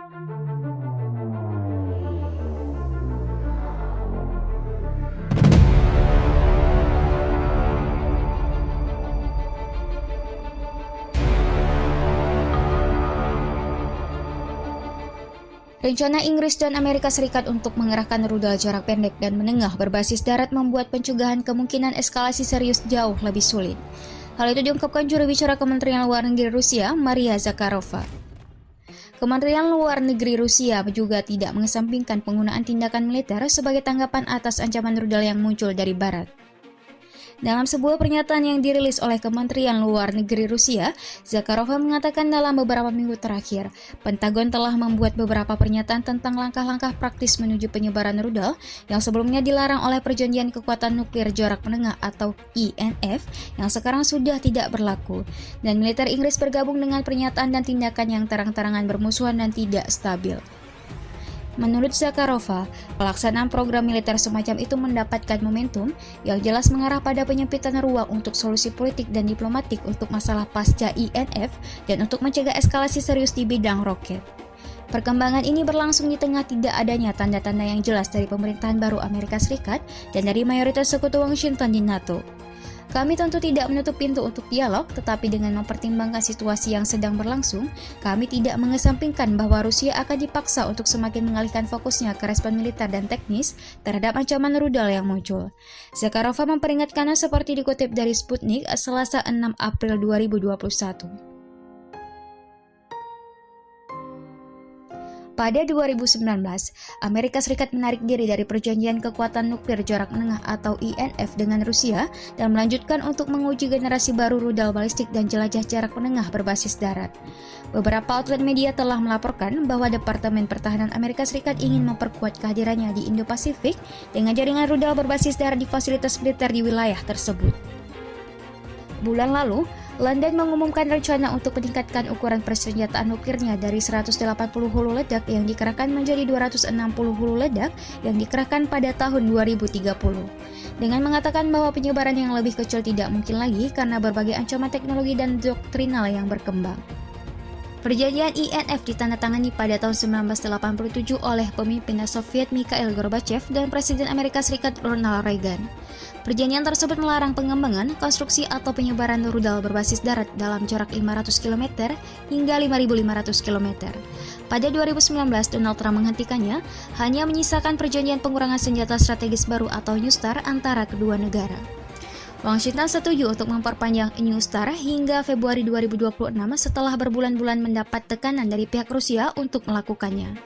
Rencana Inggris dan Amerika Serikat untuk mengerahkan rudal jarak pendek dan menengah berbasis darat membuat pencegahan kemungkinan eskalasi serius jauh lebih sulit. Hal itu diungkapkan juru bicara Kementerian Luar Negeri Rusia, Maria Zakharova. Kementerian Luar Negeri Rusia juga tidak mengesampingkan penggunaan tindakan militer sebagai tanggapan atas ancaman rudal yang muncul dari barat. Dalam sebuah pernyataan yang dirilis oleh Kementerian Luar Negeri Rusia, Zakharova mengatakan dalam beberapa minggu terakhir, Pentagon telah membuat beberapa pernyataan tentang langkah-langkah praktis menuju penyebaran rudal yang sebelumnya dilarang oleh Perjanjian Kekuatan Nuklir Jarak Menengah atau INF yang sekarang sudah tidak berlaku. Dan militer Inggris bergabung dengan pernyataan dan tindakan yang terang-terangan bermusuhan dan tidak stabil. Menurut Zakharova, pelaksanaan program militer semacam itu mendapatkan momentum yang jelas mengarah pada penyempitan ruang untuk solusi politik dan diplomatik untuk masalah pasca INF dan untuk mencegah eskalasi serius di bidang roket. Perkembangan ini berlangsung di tengah tidak adanya tanda-tanda yang jelas dari pemerintahan baru Amerika Serikat dan dari mayoritas sekutu Washington di NATO. Kami tentu tidak menutup pintu untuk dialog, tetapi dengan mempertimbangkan situasi yang sedang berlangsung, kami tidak mengesampingkan bahwa Rusia akan dipaksa untuk semakin mengalihkan fokusnya ke respon militer dan teknis terhadap ancaman rudal yang muncul. Zakharova memperingatkannya seperti dikutip dari Sputnik Selasa 6 April 2021. Pada 2019, Amerika Serikat menarik diri dari Perjanjian Kekuatan Nuklir Jarak Menengah atau INF dengan Rusia dan melanjutkan untuk menguji generasi baru rudal balistik dan jelajah jarak menengah berbasis darat. Beberapa outlet media telah melaporkan bahwa Departemen Pertahanan Amerika Serikat ingin memperkuat kehadirannya di Indo-Pasifik dengan jaringan rudal berbasis darat di fasilitas militer di wilayah tersebut. Bulan lalu, London mengumumkan rencana untuk meningkatkan ukuran persenjataan nuklirnya dari 180 hulu ledak yang dikerahkan menjadi 260 hulu ledak yang dikerahkan pada tahun 2030. Dengan mengatakan bahwa penyebaran yang lebih kecil tidak mungkin lagi karena berbagai ancaman teknologi dan doktrinal yang berkembang. Perjanjian INF ditandatangani pada tahun 1987 oleh pemimpin Soviet Mikhail Gorbachev dan Presiden Amerika Serikat Ronald Reagan. Perjanjian tersebut melarang pengembangan, konstruksi atau penyebaran rudal berbasis darat dalam jarak 500 km hingga 5.500 km. Pada 2019, Donald Trump menghentikannya, hanya menyisakan perjanjian pengurangan senjata strategis baru atau New START antara kedua negara. Washington setuju untuk memperpanjang New START hingga Februari 2026 setelah berbulan-bulan mendapat tekanan dari pihak Rusia untuk melakukannya.